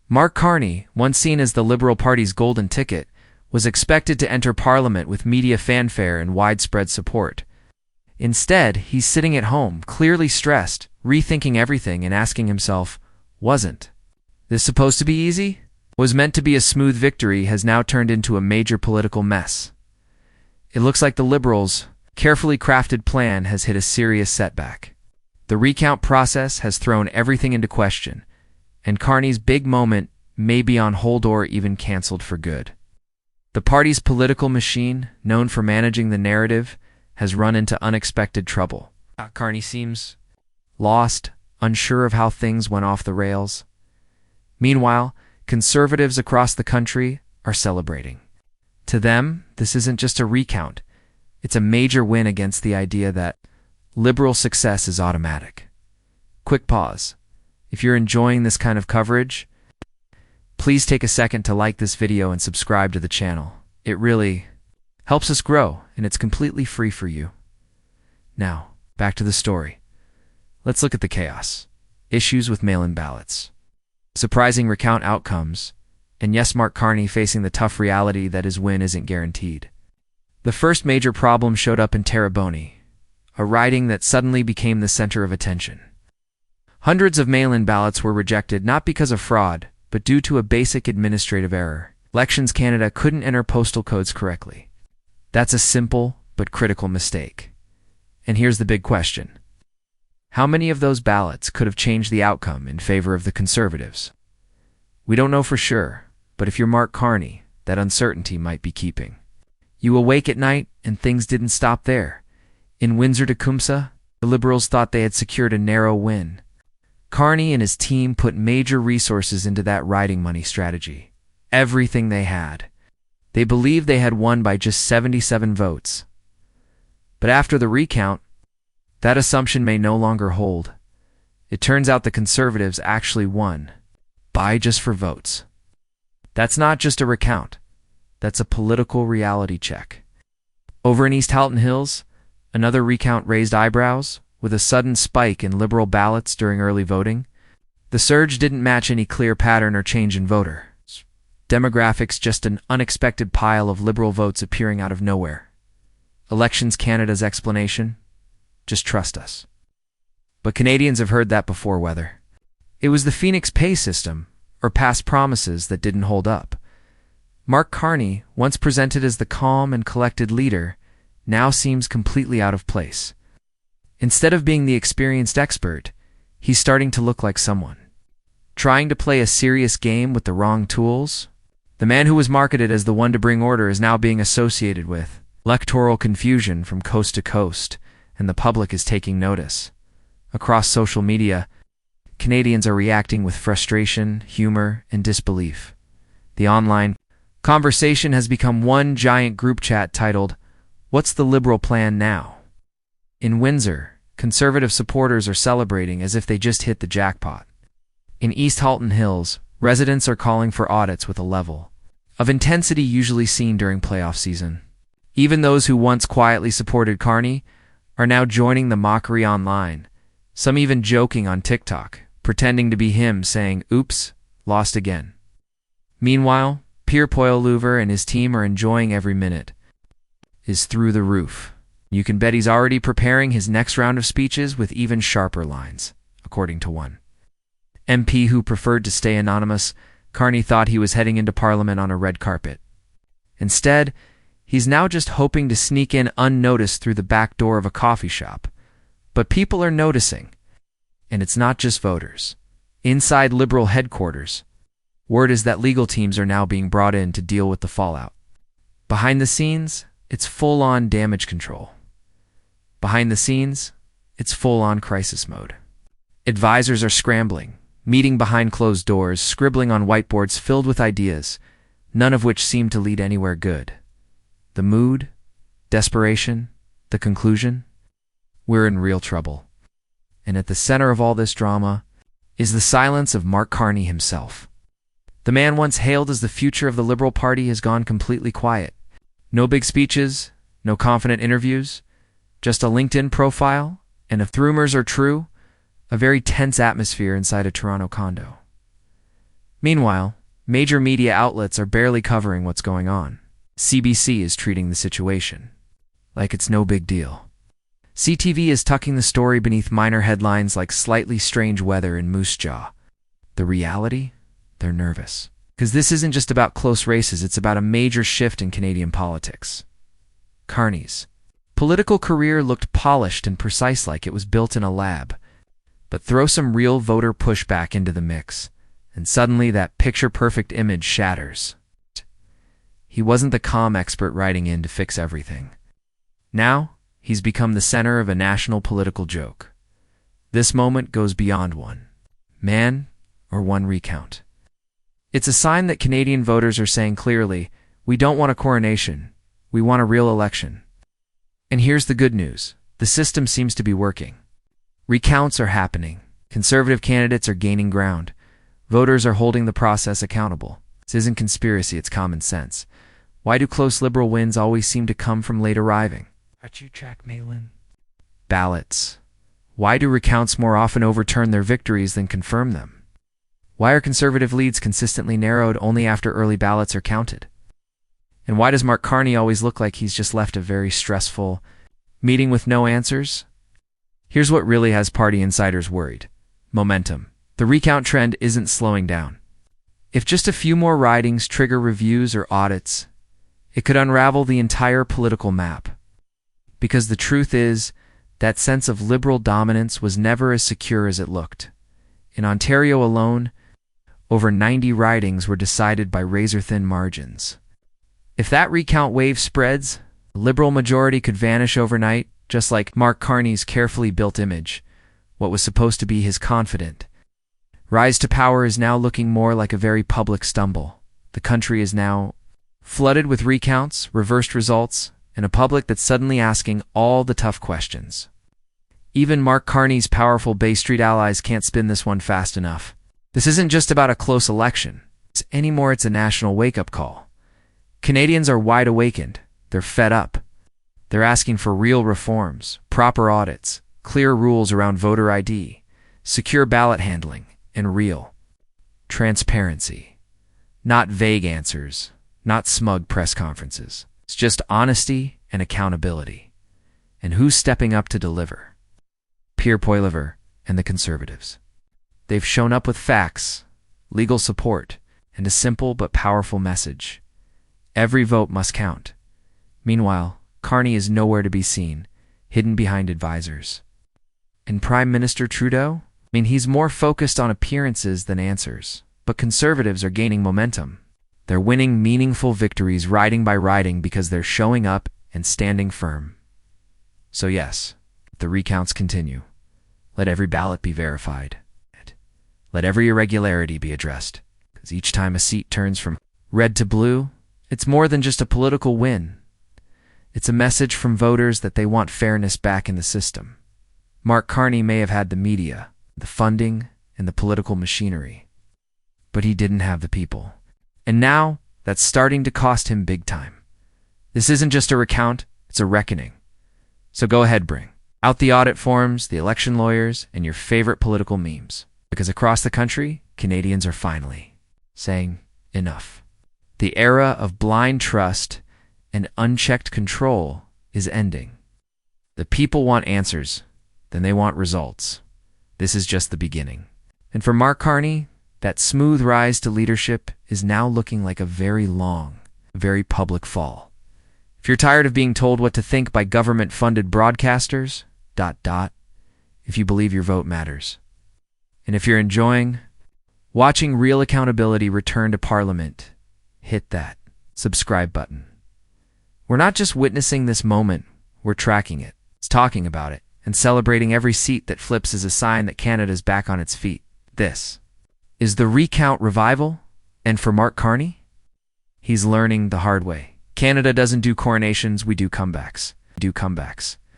Mark Carney, once seen as the Liberal Party's golden ticket, was expected to enter Parliament with media fanfare and widespread support. Instead, he's sitting at home, clearly stressed, rethinking everything and asking himself, wasn't this supposed to be easy? What was meant to be a smooth victory has now turned into a major political mess. It looks like the Liberals' carefully crafted plan has hit a serious setback. The recount process has thrown everything into question, and Carney's big moment may be on hold or even cancelled for good. The party's political machine, known for managing the narrative, has run into unexpected trouble. Carney seems lost, unsure of how things went off the rails. Meanwhile, conservatives across the country are celebrating. To them, this isn't just a recount. It's a major win against the idea that liberal success is automatic. Quick pause. If you're enjoying this kind of coverage, please take a second to like this video and subscribe to the channel. It really helps us grow, and it's completely free for you. Now, back to the story. Let's look at the chaos. Issues with mail-in ballots. Surprising recount outcomes, and yes, Mark Carney facing the tough reality that his win isn't guaranteed. The first major problem showed up in Terrebonne, a riding that suddenly became the center of attention. Hundreds of mail-in ballots were rejected not because of fraud, but due to a basic administrative error. Elections Canada couldn't enter postal codes correctly. That's a simple but critical mistake. And here's the big question. How many of those ballots could have changed the outcome in favor of the Conservatives? We don't know for sure, but if you're Mark Carney, that uncertainty might be keeping. You awake at night, and things didn't stop there. In Windsor-Tecumseh, the Liberals thought they had secured a narrow win. Carney and his team put major resources into that riding money strategy. Everything they had. They believed they had won by just 77 votes. But after the recount, that assumption may no longer hold. It turns out the Conservatives actually won, by just for votes. That's not just a recount. That's a political reality check. Over in East Halton Hills, another recount raised eyebrows, with a sudden spike in Liberal ballots during early voting. The surge didn't match any clear pattern or change in voter demographics, just an unexpected pile of Liberal votes appearing out of nowhere. Elections Canada's explanation? Just trust us. But Canadians have heard that before, whether it was the Phoenix pay system or past promises that didn't hold up. Mark Carney, once presented as the calm and collected leader, now seems completely out of place. Instead of being the experienced expert, he's starting to look like someone trying to play a serious game with the wrong tools. The man who was marketed as the one to bring order is now being associated with electoral confusion from coast to coast, and the public is taking notice. Across social media, Canadians are reacting with frustration, humor, and disbelief. The online conversation has become one giant group chat titled, "What's the Liberal plan now?" In Windsor, Conservative supporters are celebrating as if they just hit the jackpot. In East Halton Hills, residents are calling for audits with a level of intensity usually seen during playoff season. Even those who once quietly supported Carney are now joining the mockery online, some even joking on TikTok, pretending to be him saying, "Oops, lost again." Meanwhile, Pierre Poilievre and his team are enjoying every minute. Is through the roof. You can bet he's already preparing his next round of speeches with even sharper lines, according to one MP who preferred to stay anonymous. Carney thought he was heading into Parliament on a red carpet. Instead, he's now just hoping to sneak in unnoticed through the back door of a coffee shop. But people are noticing. And it's not just voters. Inside Liberal headquarters, word is that legal teams are now being brought in to deal with the fallout. Behind the scenes, it's full-on damage control. Behind the scenes, it's full-on crisis mode. Advisors are scrambling, meeting behind closed doors, scribbling on whiteboards filled with ideas, none of which seem to lead anywhere good. The mood, desperation, the conclusion? We're in real trouble. And at the center of all this drama is the silence of Mark Carney himself. The man once hailed as the future of the Liberal Party has gone completely quiet. No big speeches, no confident interviews, just a LinkedIn profile, and if rumors are true, a very tense atmosphere inside a Toronto condo. Meanwhile, major media outlets are barely covering what's going on. CBC is treating the situation like it's no big deal. CTV is tucking the story beneath minor headlines like slightly strange weather in Moose Jaw. The reality? They're nervous. Because this isn't just about close races, it's about a major shift in Canadian politics. Carney's political career looked polished and precise like it was built in a lab. But throw some real voter pushback into the mix, and suddenly that picture-perfect image shatters. He wasn't the calm expert riding in to fix everything. Now, he's become the center of a national political joke. This moment goes beyond one man or one recount. It's a sign that Canadian voters are saying clearly, we don't want a coronation, we want a real election. And here's the good news. The system seems to be working. Recounts are happening. Conservative candidates are gaining ground. Voters are holding the process accountable. This isn't conspiracy, it's common sense. Why do close Liberal wins always seem to come from late arriving? Ballots. Why do recounts more often overturn their victories than confirm them? Why are Conservative leads consistently narrowed only after early ballots are counted? And why does Mark Carney always look like he's just left a very stressful meeting with no answers? Here's what really has party insiders worried. Momentum. The recount trend isn't slowing down. If just a few more ridings trigger reviews or audits, it could unravel the entire political map. Because the truth is, that sense of Liberal dominance was never as secure as it looked. In Ontario alone, over 90 ridings were decided by razor-thin margins. If that recount wave spreads, the Liberal majority could vanish overnight, just like Mark Carney's carefully built image. What was supposed to be his confident rise to power is now looking more like a very public stumble. The country is now flooded with recounts, reversed results, and a public that's suddenly asking all the tough questions. Even Mark Carney's powerful Bay Street allies can't spin this one fast enough. This isn't just about a close election. Anymore, it's a national wake-up call. Canadians are wide awakened. They're fed up. They're asking for real reforms, proper audits, clear rules around voter ID, secure ballot handling, and real transparency. Not vague answers, not smug press conferences. It's just honesty and accountability. And who's stepping up to deliver? Pierre Poilievre and the Conservatives. They've shown up with facts, legal support, and a simple but powerful message. Every vote must count. Meanwhile, Carney is nowhere to be seen, hidden behind advisors. And Prime Minister Trudeau? He's more focused on appearances than answers. But Conservatives are gaining momentum. They're winning meaningful victories riding by riding because they're showing up and standing firm. So yes, the recounts continue. Let every ballot be verified. Let every irregularity be addressed. Because each time a seat turns from red to blue, it's more than just a political win. It's a message from voters that they want fairness back in the system. Mark Carney may have had the media, the funding, and the political machinery, but he didn't have the people. And now, that's starting to cost him big time. This isn't just a recount, it's a reckoning. So go ahead, bring out the audit forms, the election lawyers, and your favorite political memes. Because across the country, Canadians are finally saying enough. The era of blind trust and unchecked control is ending. The people want answers, then they want results. This is just the beginning. And for Mark Carney, that smooth rise to leadership is now looking like a very long, very public fall. If you're tired of being told what to think by government-funded broadcasters, if you believe your vote matters. And if you're enjoying watching real accountability return to Parliament, hit that subscribe button. We're not just witnessing this moment, we're tracking it, talking about it, and celebrating every seat that flips as a sign that Canada's back on its feet. This is the recount revival, and for Mark Carney, he's learning the hard way. Canada doesn't do coronations, we do comebacks.